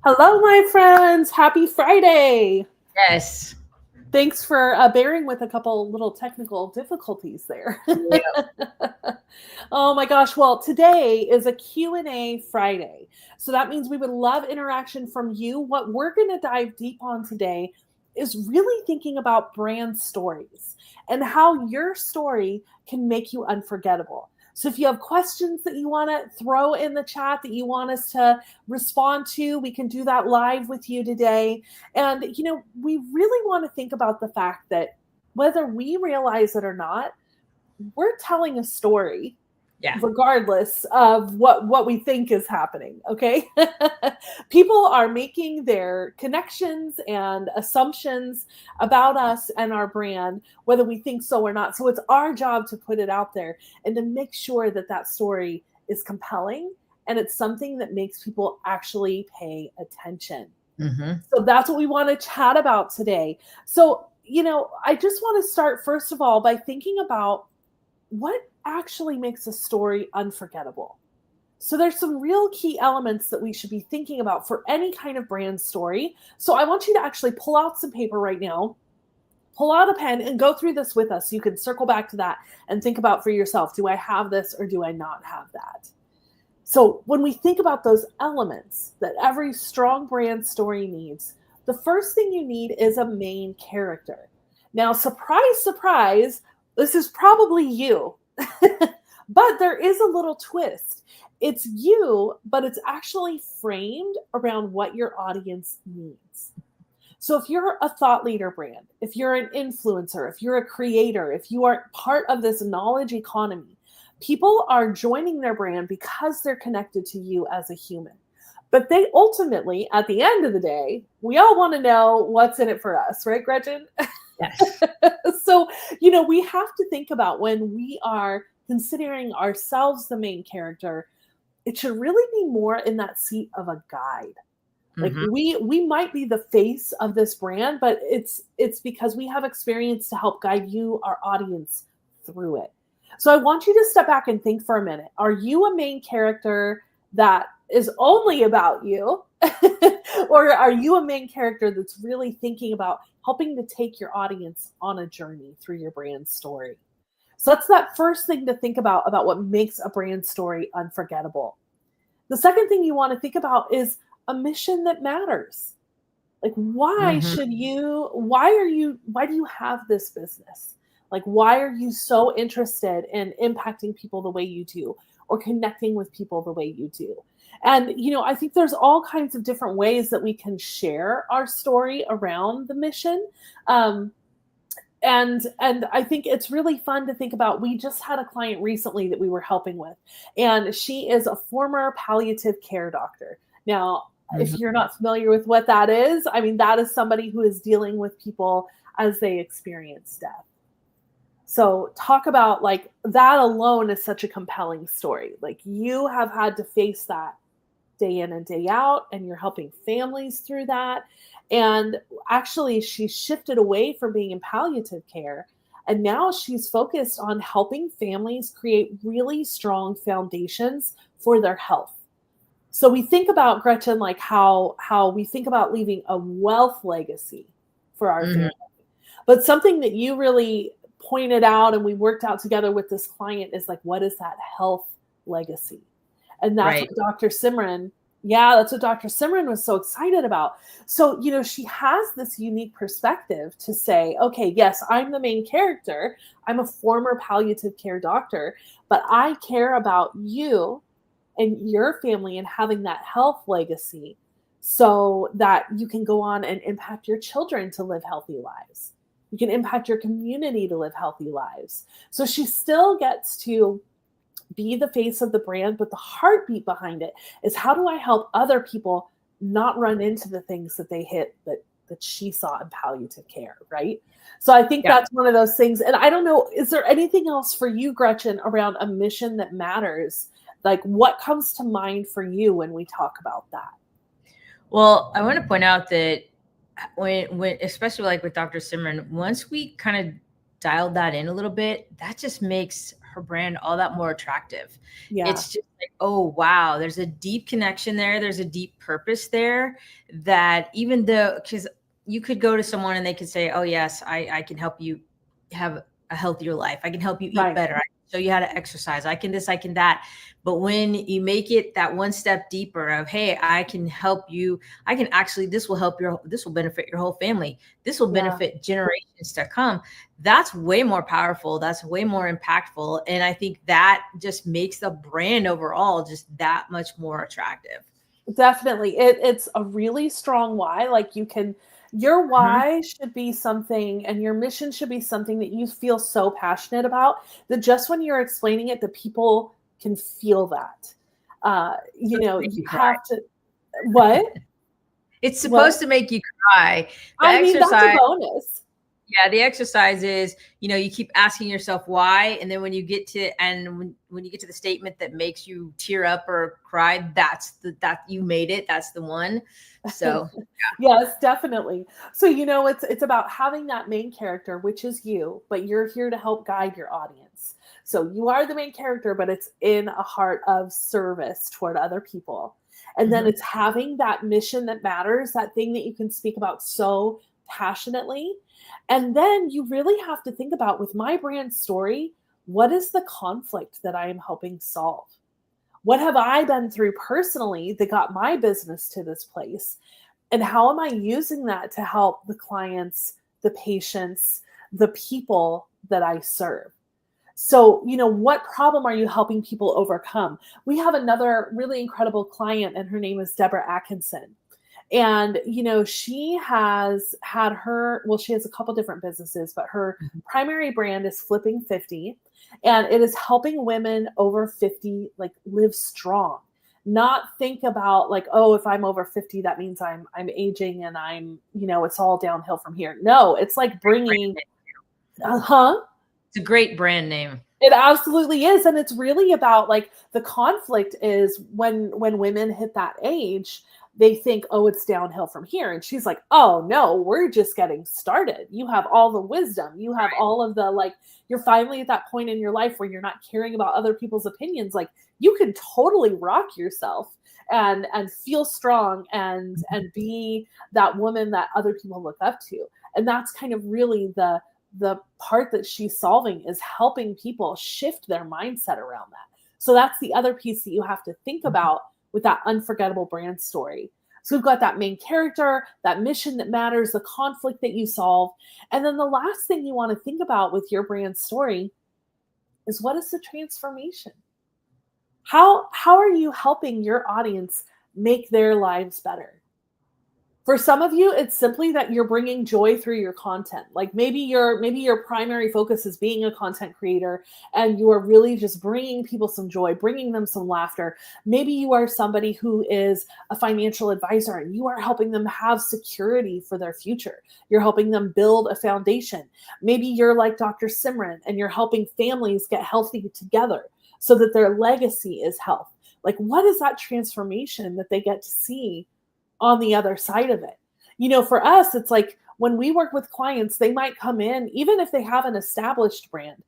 Hello, my friends. Happy Friday. Yes. Thanks for bearing with a couple little technical difficulties there. Yeah. Oh my gosh. Well, today is a Q&A Friday. So that means we would love interaction from you. What we're going to dive deep on today is really thinking about brand stories and how your story can make you unforgettable. So if you have questions that you want to throw in the chat that you want us to respond to, we can do that live with you today. And, we really want to think about the fact that whether we realize it or not, we're telling a story Yeah. regardless of what we think is happening. Okay. People are making their connections and assumptions about us and our brand, whether we think so or not. So it's our job to put it out there and to make sure that that story is compelling and it's something that makes people actually pay attention. Mm-hmm. So that's what we want to chat about today. So, I just want to start first of all by thinking about what actually makes a story unforgettable. So there's some real key elements that we should be thinking about for any kind of brand story. So I want you to actually pull out some paper right now, pull out a pen and go through this with us. You can circle back to that and think about for yourself, do I have this or do I not have that? So when we think about those elements that every strong brand story needs, the first thing you need is a main character. Now, surprise, surprise, this is probably you, but there is a little twist. It's you, but it's actually framed around what your audience needs. So if you're a thought leader brand, if you're an influencer, if you're a creator, if you are part of this knowledge economy, people are joining their brand because they're connected to you as a human. But they ultimately, at the end of the day, we all want to know what's in it for us, right, Gretchen? Yes. So, we have to think about when we are considering ourselves the main character, it should really be more in that seat of a guide. Like Mm-hmm. we might be the face of this brand, but it's because we have experience to help guide you, our audience, through it. So I want you to step back and think for a minute. Are you a main character that is only about you? Or are you a main character that's really thinking about helping to take your audience on a journey through your brand story? So that's that first thing to think about what makes a brand story unforgettable. The second thing you want to think about is a mission that matters. Like why Mm-hmm. do you have this business? Like why are you so interested in impacting people the way you do or connecting with people the way you do? And I think there's all kinds of different ways that we can share our story around the mission. Um, and I think it's really fun to think about. We just had a client recently that we were helping with, and she is a former palliative care doctor. Now, if Mm-hmm. you're not familiar with what that is, I mean, that is somebody who is dealing with people as they experience death. So talk about like that alone is such a compelling story. Like you have had to face that day in and day out, and you're helping families through that. And actually, she shifted away from being in palliative care. And now she's focused on helping families create really strong foundations for their health. So we think about, Gretchen, like how we think about leaving a wealth legacy for our Mm-hmm. family. But something that you really pointed out and we worked out together with this client is like, what is that health legacy? And that's Right. what Dr. Simran, that's what Dr. Simran was so excited about. So, she has this unique perspective to say, okay, yes, I'm the main character. I'm a former palliative care doctor, but I care about you and your family and having that health legacy so that you can go on and impact your children to live healthy lives. You can impact your community to live healthy lives. So she still gets to be the face of the brand, but the heartbeat behind it is how do I help other people not run into the things that they hit that she saw in palliative care, right? So I think Yeah. that's one of those things. And I don't know, is there anything else for you, Gretchen, around a mission that matters? Like what comes to mind for you when we talk about that? Well, I want to point out that when especially like with Dr. Simran, once we kind of dialed that in a little bit, that just makes her brand all that more attractive. Yeah. It's just like, oh, wow, there's a deep connection there. There's a deep purpose there that even though, because you could go to someone and they could say, oh, yes, I can help you have a healthier life. I can help you eat better. I can show you how to exercise. I can this, I can that. But when you make it that one step deeper of, hey, I can help you. I can actually, this will benefit your whole family. This will benefit generations to come. That's way more powerful. That's way more impactful. And I think that just makes the brand overall just that much more attractive. Definitely. It's a really strong why. Like your why should be something, and your mission should be something that you feel so passionate about that just when you're explaining it, the people can feel that. You have to, what? It's supposed to make you cry. That's a bonus. Yeah, the exercise is, you keep asking yourself why, and then when you get to when you get to the statement that makes you tear up or cry, that you made it. That's the one. So yes, definitely. So it's about having that main character, which is you, but you're here to help guide your audience. So you are the main character, but it's in a heart of service toward other people. And then it's having that mission that matters, that thing that you can speak about so passionately. And then you really have to think about, with my brand story, what is the conflict that I am helping solve? What have I been through personally that got my business to this place? And how am I using that to help the clients, the patients, the people that I serve? So, what problem are you helping people overcome? We have another really incredible client, and her name is Deborah Atkinson. And, she has she has a couple different businesses, but her primary brand is Flipping 50. And it is helping women over 50, like, live strong, not think about like, oh, if I'm over 50, that means I'm aging and I'm, it's all downhill from here. No, it's like bringing, It's a great brand name. It absolutely is. And it's really about, like, the conflict is when women hit that age, they think, oh, it's downhill from here. And she's like, oh no, we're just getting started. You have all the wisdom. You have all of the, like, you're finally at that point in your life where you're not caring about other people's opinions. Like, you can totally rock yourself and feel strong and be that woman that other people look up to. And that's kind of really the part that she's solving, is helping people shift their mindset around that. So that's the other piece that you have to think about with that unforgettable brand story. So we've got that main character, that mission that matters, the conflict that you solve. And then the last thing you want to think about with your brand story is, what is the transformation? How are you helping your audience make their lives better? For some of you, it's simply that you're bringing joy through your content. Like, maybe your primary focus is being a content creator, and you are really just bringing people some joy, bringing them some laughter. Maybe you are somebody who is a financial advisor, and you are helping them have security for their future. You're helping them build a foundation. Maybe you're like Dr. Simran, and you're helping families get healthy together so that their legacy is health. Like, what is that transformation that they get to see on the other side of it? For us, it's like, when we work with clients, they might come in, even if they have an established brand,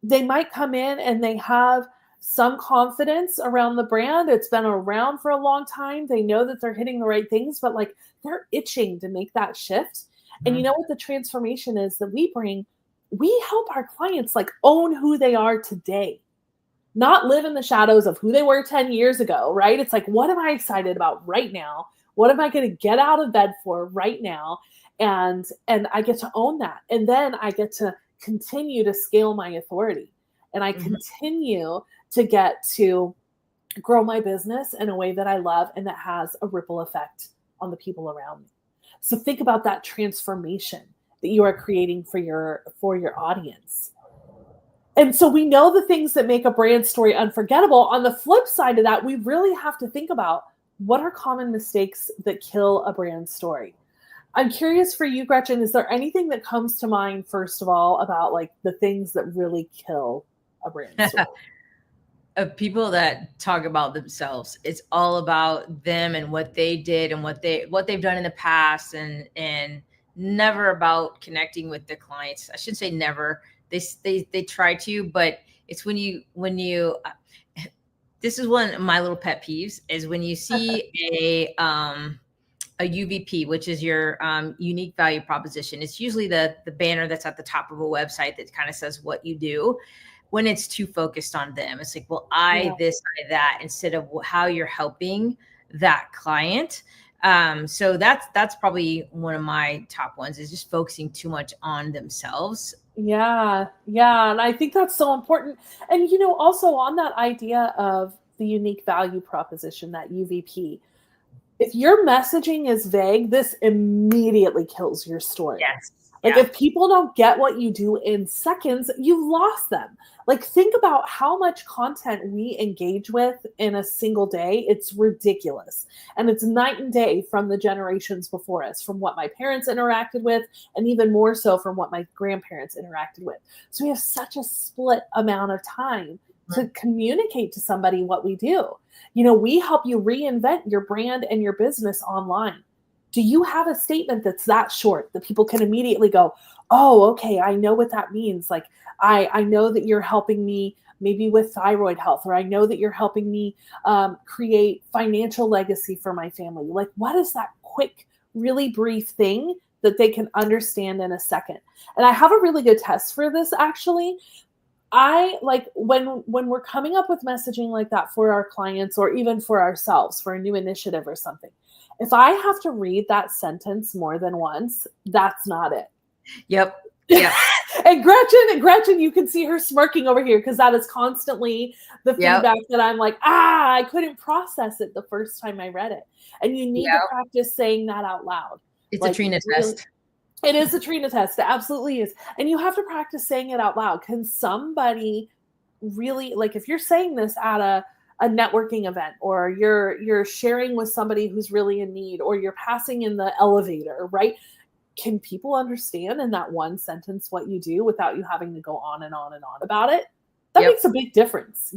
they might come in and they have some confidence around the brand. It's been around for a long time. They know that they're hitting the right things, but, like, they're itching to make that shift. And you know what the transformation is that we bring? We help our clients, like, own who they are today, not live in the shadows of who they were 10 years ago, right? It's like, what am I excited about right now? What am I going to get out of bed for right now? And I get to own that. And then I get to continue to scale my authority. And I continue to get to grow my business in a way that I love and that has a ripple effect on the people around me. So think about that transformation that you are creating for your audience. And so we know the things that make a brand story unforgettable. On the flip side of that, we really have to think about, what are common mistakes that kill a brand story? I'm curious for you, Gretchen, is there anything that comes to mind, first of all, about, like, the things that really kill a brand story? Of people that talk about themselves. It's all about them and what they did and what they've done in the past, and never about connecting with the clients. I shouldn't say never. They try to, but It's when you this is one of my little pet peeves, is when you see a UVP, which is your unique value proposition. It's usually the banner that's at the top of a website that kind of says what you do. When it's too focused on them, it's like, well, I this, I that, instead of how you're helping that client. So that's probably one of my top ones, is just focusing too much on themselves. Yeah. And I think that's so important. And, also on that idea of the unique value proposition, that UVP, if your messaging is vague, this immediately kills your story. Yes. Like, if people don't get what you do in seconds, you've lost them. Like, think about how much content we engage with in a single day. It's ridiculous. And it's night and day from the generations before us, from what my parents interacted with, and even more so from what my grandparents interacted with. So we have such a split amount of time to communicate to somebody what we do. We help you reinvent your brand and your business online. Do you have a statement that's that short that people can immediately go, oh, okay, I know what that means. Like, I know that you're helping me maybe with thyroid health, or I know that you're helping me create financial legacy for my family. Like, what is that quick, really brief thing that they can understand in a second? And I have a really good test for this, actually. I like when we're coming up with messaging like that for our clients, or even for ourselves for a new initiative or something. If I have to read that sentence more than once, that's not it. Yep. And Gretchen, you can see her smirking over here, because that is constantly the feedback that I'm like, I couldn't process it the first time I read it. And you need to practice saying that out loud. It's a Trina test. It is a Trina test. It absolutely is. And you have to practice saying it out loud. Can somebody really, like, if you're saying this at a networking event, or you're sharing with somebody who's really in need, or you're passing in the elevator, right? Can people understand in that one sentence what you do without you having to go on and on and on about it? That makes a big difference,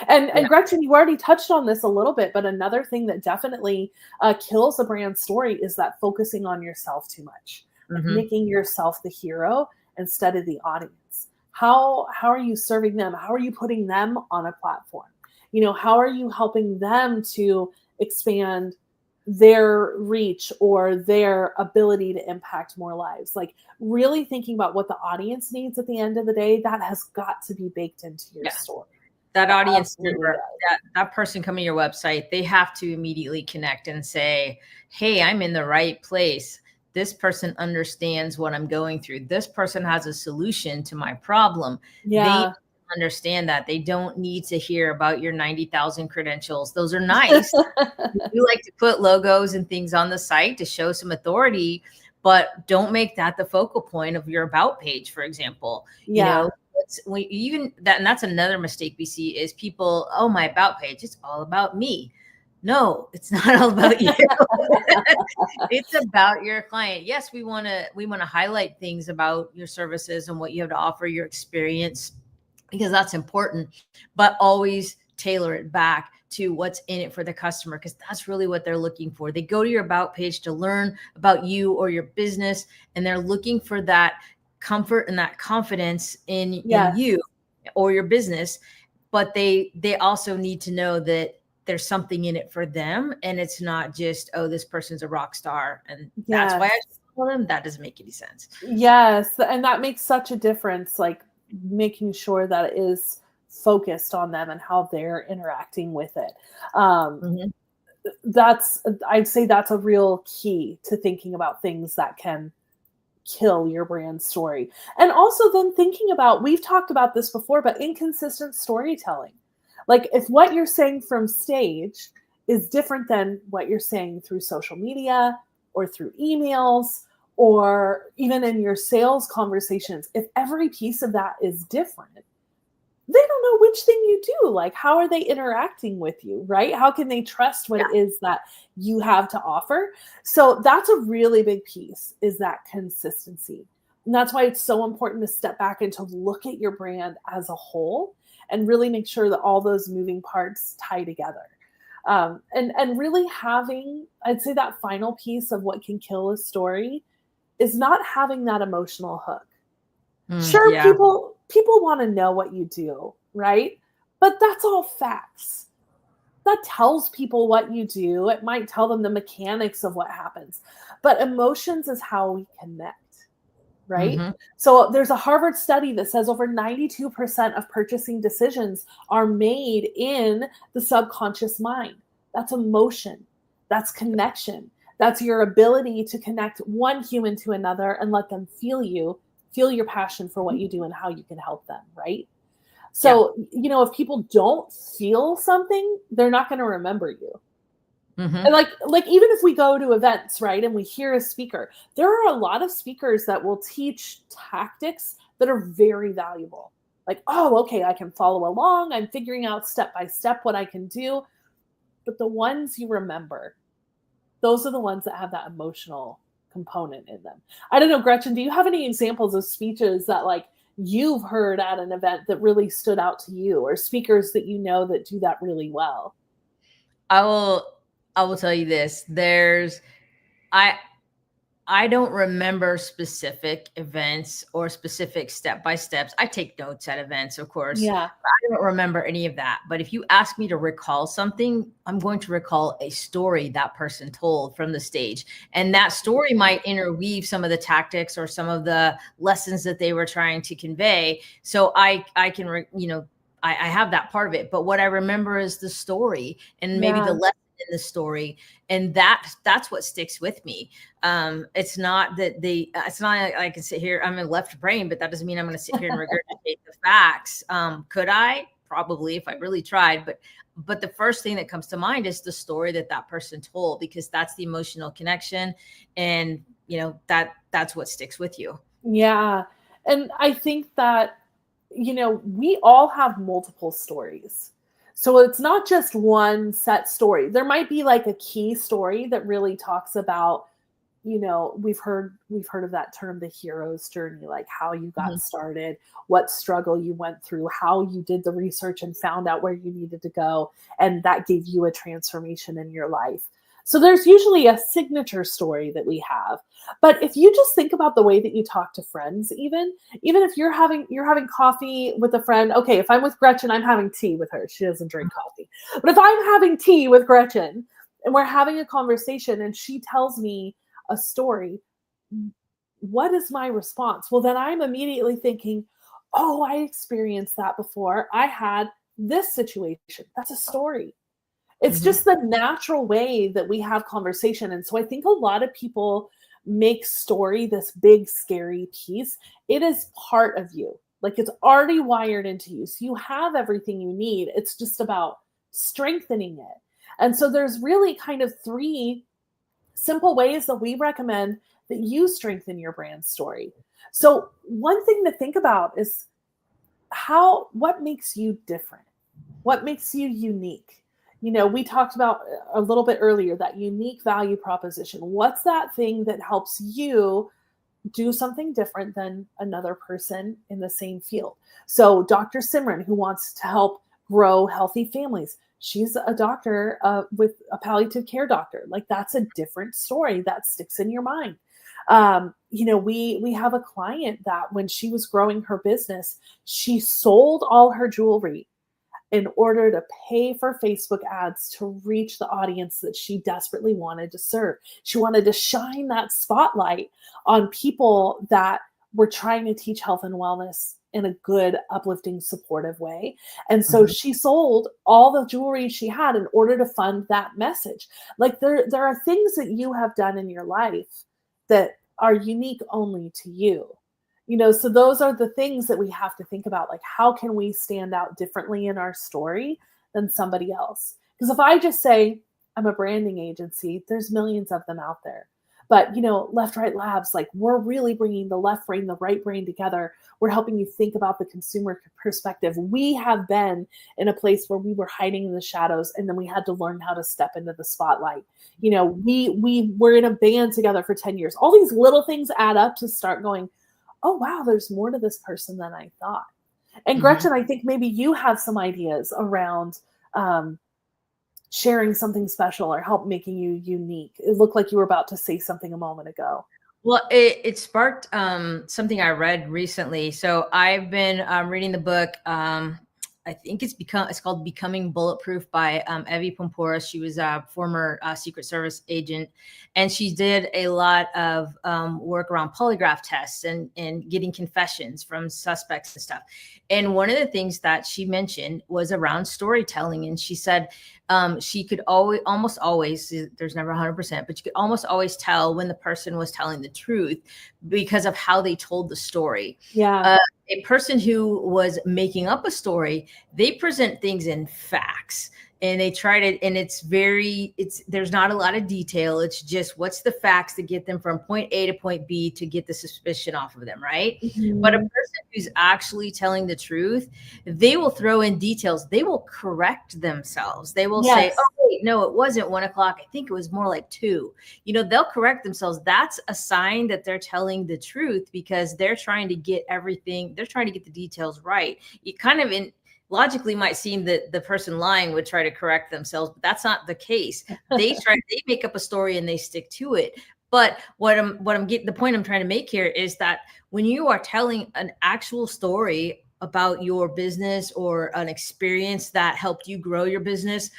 And Gretchen, you already touched on this a little bit, but another thing that definitely kills a brand story is that focusing on yourself too much, making yourself the hero instead of the audience. How are you serving them? How are you putting them on a platform? How are you helping them to expand their reach or their ability to impact more lives? Like, really thinking about what the audience needs at the end of the day, that has got to be baked into your story. That audience member, that person coming to your website, they have to immediately connect and say, hey, I'm in the right place. This person understands what I'm going through. This person has a solution to my problem. They understand that. They don't need to hear about your 90,000 credentials. Those are nice. You like to put logos and things on the site to show some authority, but don't make that the focal point of your about page, for example. Even that, and that's another mistake we see, is people, oh, my about page, it's all about me. No, it's not all about you. It's about your client. Yes, we want to highlight things about your services and what you have to offer, your experience, because that's important, but always tailor it back to what's in it for the customer, because that's really what they're looking for. They go to your about page to learn about you or your business, and they're looking for that comfort and that confidence in you or your business. But they also need to know that there's something in it for them, and it's not just, oh, this person's a rock star and that's why I follow them. That doesn't make any sense. Yes, and that makes such a difference, like making sure that it is focused on them and how they're interacting with it. I'd say that's a real key to thinking about things that can kill your brand story. And also then thinking about, we've talked about this before, but inconsistent storytelling. Like, if what you're saying from stage is different than what you're saying through social media or through emails, or even in your sales conversations, if every piece of that is different, they don't know which thing you do. Like, how are they interacting with you, right? How can they trust what it is that you have to offer? So that's a really big piece, is that consistency. And that's why it's so important to step back and to look at your brand as a whole and really make sure that all those moving parts tie together. And really having, I'd say, that final piece of what can kill a story is not having that emotional hook. Sure, people want to know what you do, right? But that's all facts. That tells people what you do. It might tell them the mechanics of what happens. But emotions is how we connect, right? Mm-hmm. So there's a Harvard study that says over 92% of purchasing decisions are made in the subconscious mind. That's emotion. That's connection. That's your ability to connect one human to another and let them feel you, feel your passion for what you do and how you can help them, right? Yeah. So, if people don't feel something, they're not going to remember you. Mm-hmm. And like even if we go to events, right, and we hear a speaker, there are a lot of speakers that will teach tactics that are very valuable. Like, oh, okay, I can follow along. I'm figuring out step by step what I can do. But the ones you remember, those are the ones that have that emotional component in them. I don't know, Gretchen, do you have any examples of speeches that like you've heard at an event that really stood out to you, or speakers that you know that do that really well? I will tell you this. I I don't remember specific events or specific step by steps. I take notes at events, of course. Yeah. I don't remember any of that. But if you ask me to recall something, I'm going to recall a story that person told from the stage. And that story might interweave some of the tactics or some of the lessons that they were trying to convey. So I can, I have that part of it. But what I remember is the story and maybe the Yeah. lesson in the story. And that's what sticks with me. It's not that it's not like I can sit here, I'm a left brain, but that doesn't mean I'm going to sit here and regurgitate the facts. Could I? Probably, if I really tried, but the first thing that comes to mind is the story that person told, because that's the emotional connection. And that's what sticks with you. Yeah. And I think that, we all have multiple stories. So it's not just one set story. There might be like a key story that really talks about, we've heard of that term, the hero's journey, like how you got Mhm. started, what struggle you went through, how you did the research and found out where you needed to go, and that gave you a transformation in your life. So there's usually a signature story that we have. But if you just think about the way that you talk to friends, even if you're having coffee with a friend, okay, if I'm with Gretchen, I'm having tea with her. She doesn't drink coffee. But if I'm having tea with Gretchen and we're having a conversation and she tells me a story, what is my response? Well, then I'm immediately thinking, oh, I experienced that before. I had this situation. That's a story. It's Mhm. just the natural way that we have conversation. And so I think a lot of people make story this big, scary piece. It is part of you. Like it's already wired into you. So you have everything you need. It's just about strengthening it. And so there's really kind of three simple ways that we recommend that you strengthen your brand story. So one thing to think about is what makes you different? What makes you unique? We talked about a little bit earlier that unique value proposition. What's that thing that helps you do something different than another person in the same field? So, Dr. Simran, who wants to help grow healthy families, she's a doctor with a palliative care doctor. Like, that's a different story that sticks in your mind. We have a client that when she was growing her business, she sold all her jewelry in order to pay for Facebook ads to reach the audience that she desperately wanted to serve. She wanted to shine that spotlight on people that were trying to teach health and wellness in a good, uplifting, supportive way. And so Mhm. she sold all the jewelry she had in order to fund that message. Like there are things that you have done in your life that are unique only to you. So those are the things that we have to think about. Like, how can we stand out differently in our story than somebody else? Because if I just say I'm a branding agency, there's millions of them out there. But Left Right Labs, like we're really bringing the left brain, the right brain together. We're helping you think about the consumer perspective. We have been in a place where we were hiding in the shadows, and then we had to learn how to step into the spotlight. We were in a band together for 10 years. All these little things add up to start going, oh, wow, there's more to this person than I thought. And Mhm. Gretchen, I think maybe you have some ideas around sharing something special or help making you unique. It looked like you were about to say something a moment ago. Well, it sparked something I read recently. So I've been reading the book. I think it's called Becoming Bulletproof by Evie Pompora. She was a former Secret Service agent, and she did a lot of work around polygraph tests and getting confessions from suspects and stuff. And one of the things that she mentioned was around storytelling. And she said she could almost always, there's never 100%, but you could almost always tell when the person was telling the truth because of how they told the story. Yeah. A person who was making up a story, they present things in facts, and they try to, and there's not a lot of detail. It's just what's the facts to get them from point A to point B to get the suspicion off of them, right? Mm-hmm. But a person who's actually telling the truth, they will throw in details. They will correct themselves. They will say, oh, wait, no, it wasn't 1 o'clock. I think it was more like 2. They'll correct themselves. That's a sign that they're telling the truth because they're trying to get everything. They're trying to get the details right. It kind of logically might seem that the person lying would try to correct themselves, but that's not the case. They make up a story and they stick to it. But the point I'm trying to make here is that when you are telling an actual story about your business or an experience that helped you grow your business,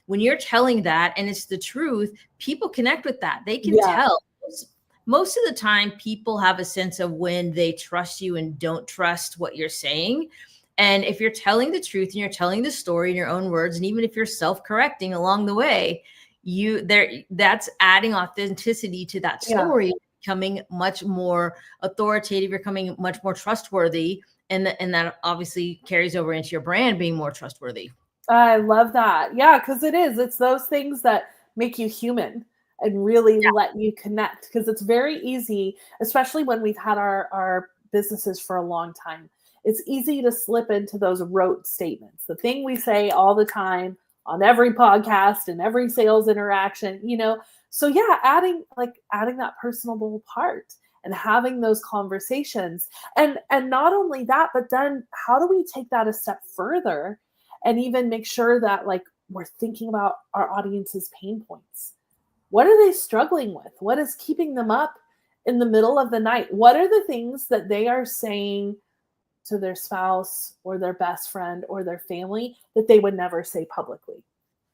when you're telling that and it's the truth, people connect with that. They can tell. Most of the time, people have a sense of when they trust you and don't trust what you're saying. And if you're telling the truth and you're telling the story in your own words, and even if you're self-correcting along the way, that's adding authenticity to that story, becoming much more authoritative, becoming much more trustworthy. And that obviously carries over into your brand being more trustworthy. I love that. Yeah, because it's those things that make you human and really let you connect. Because it's very easy, especially when we've had our businesses for a long time. It's easy to slip into those rote statements, the thing we say all the time on every podcast and every sales interaction, So adding that personable part and having those conversations. And not only that, but then how do we take that a step further and even make sure that we're thinking about our audience's pain points? What are they struggling with? What is keeping them up in the middle of the night? What are the things that they are saying to their spouse or their best friend or their family that they would never say publicly?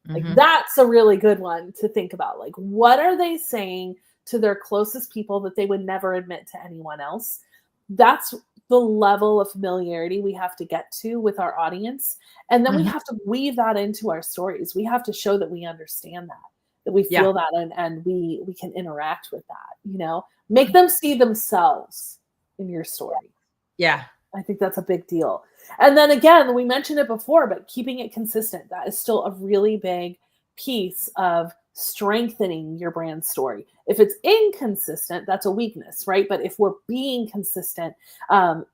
That's a really good one to think about. What are they saying to their closest people that they would never admit to anyone else? That's the level of familiarity we have to get to with our audience. And then we have to weave that into our stories. We have to show that we understand that we feel that, and we can interact with that, make them see themselves in your story. Yeah. I think that's a big deal. And then again, we mentioned it before, but keeping it consistent, that is still a really big piece of strengthening your brand story. If it's inconsistent, that's a weakness, right? But if we're being consistent, that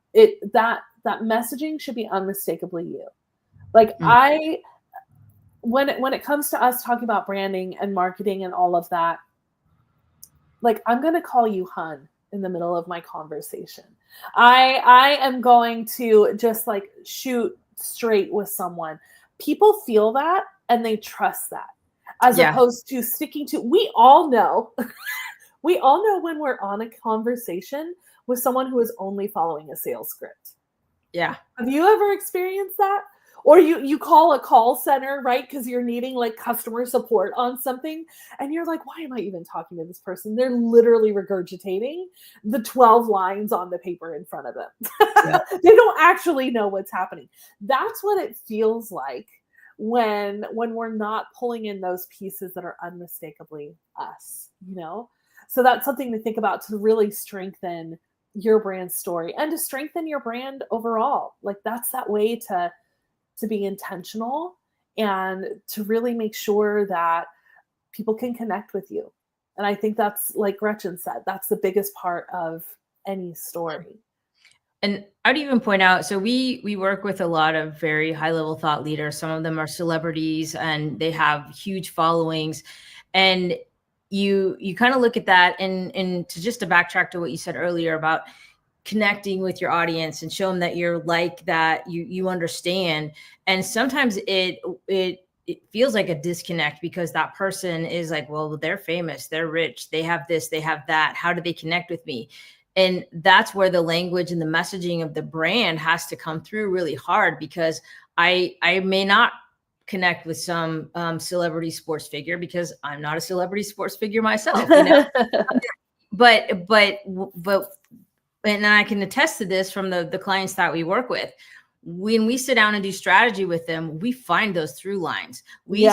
messaging should be unmistakably you. When it comes to us talking about branding and marketing and all of that, I'm going to call you Hun in the middle of my conversation. I am going to just shoot straight with someone. People feel that and they trust that, as opposed to sticking to, we all know when we're on a conversation with someone who is only following a sales script. Yeah. Have you ever experienced that? Or you call a call center, right? Because you're needing customer support on something. And you're like, why am I even talking to this person? They're literally regurgitating the 12 lines on the paper in front of them. Yeah. They don't actually know what's happening. That's what it feels like when we're not pulling in those pieces that are unmistakably us, So that's something to think about to really strengthen your brand story and to strengthen your brand overall. That's that way to be intentional and to really make sure that people can connect with you. And I think that's, like Gretchen said, that's the biggest part of any story. And I'd even point out, so we work with a lot of very high level thought leaders. Some of them are celebrities and they have huge followings. And you kind of look at that and to backtrack to what you said earlier about connecting with your audience and show them that you're that you understand. And sometimes it feels like a disconnect because that person is well, they're famous, they're rich, they have this, they have that. How do they connect with me? And that's where the language and the messaging of the brand has to come through really hard, because I may not connect with some celebrity sports figure because I'm not a celebrity sports figure myself, you know. but and I can attest to this from the clients that we work with. When we sit down and do strategy with them, we find those through lines. We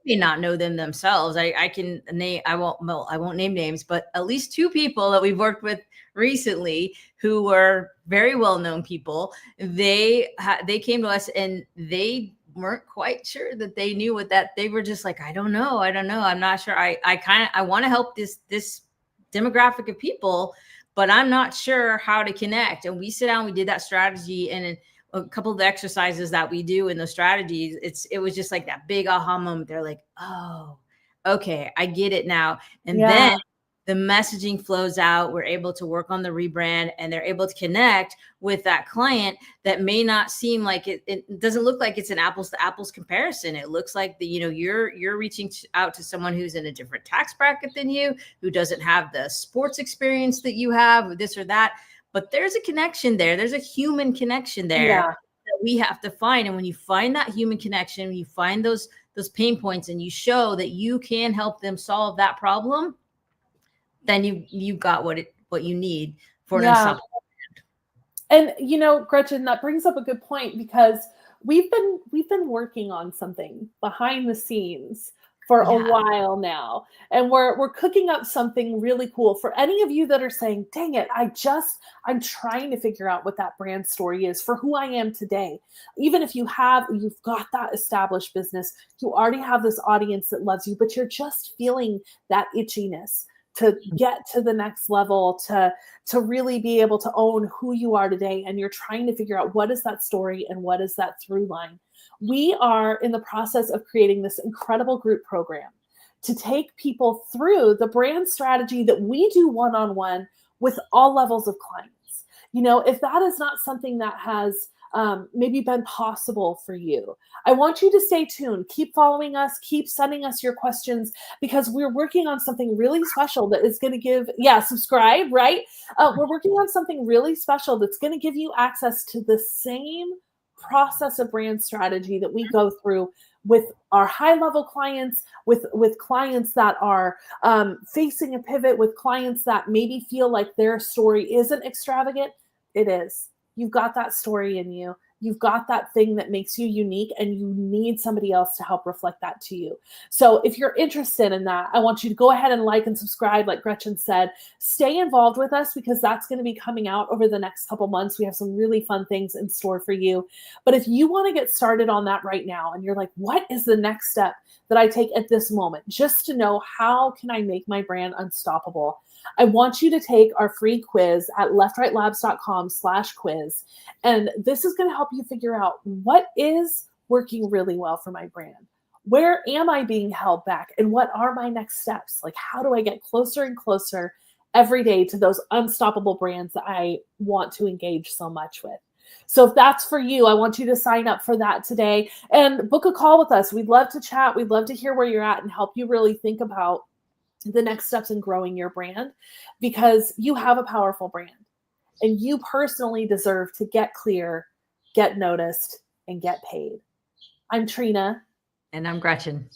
may not know them themselves. I can name, I won't name names, but at least 2 people that we've worked with recently who were very well-known people. They came to us and they weren't quite sure that they knew what that, they were just like, I don't know. I'm not sure. I want to help this demographic of people, but I'm not sure how to connect. And we sit down, we did that strategy, and a couple of the exercises that we do in the strategies, it was just like that big aha moment. They're like, oh, okay, I get it now. And then the messaging flows out. We're able to work on the rebrand, and they're able to connect with that client that may not seem like it doesn't look like it's an apples to apples comparison. It looks like you're reaching out to someone who's in a different tax bracket than you, who doesn't have the sports experience that you have, this or that. But there's a connection there. There's a human connection there that we have to find. And when you find that human connection, you find those pain points, and you show that you can help them solve that problem, then you got what you need for an unstoppable brand. And Gretchen, that brings up a good point, because we've been working on something behind the scenes for a while now, and we're cooking up something really cool for any of you that are saying, dang it, I'm trying to figure out what that brand story is for who I am today. Even if you've got that established business, you already have this audience that loves you, but you're just feeling that itchiness to get to the next level, to really be able to own who you are today. And you're trying to figure out what is that story and what is that through line. We are in the process of creating this incredible group program to take people through the brand strategy that we do one-on-one with all levels of clients. If that is not something that has maybe been possible for you, I want you to stay tuned. Keep following us. Keep sending us your questions, because we're working on something really special that is going to give, subscribe, right? We're working on something really special that's going to give you access to the same process of brand strategy that we go through with our high-level clients, with clients that are facing a pivot, with clients that maybe feel like their story isn't extravagant. It is. You've got that story in you. You've got that thing that makes you unique, and you need somebody else to help reflect that to you. So if you're interested in that, I want you to go ahead and like and subscribe, like Gretchen said. Stay involved with us, because that's going to be coming out over the next couple months. We have some really fun things in store for you. But if you want to get started on that right now, and you're like, what is the next step that I take at this moment, just to know how can I make my brand unstoppable, I want you to take our free quiz at leftrightlabs.com/quiz. And this is going to help you figure out what is working really well for my brand. Where am I being held back? And what are my next steps? Like, how do I get closer and closer every day to those unstoppable brands that I want to engage so much with? So if that's for you, I want you to sign up for that today and book a call with us. We'd love to chat. We'd love to hear where you're at and help you really think about the next steps in growing your brand, because you have a powerful brand and you personally deserve to get clear, get noticed, and get paid. I'm Trina. And I'm Gretchen.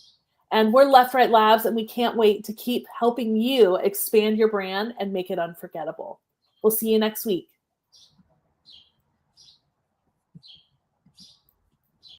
And we're Left Right Labs, and we can't wait to keep helping you expand your brand and make it unforgettable. We'll see you next week.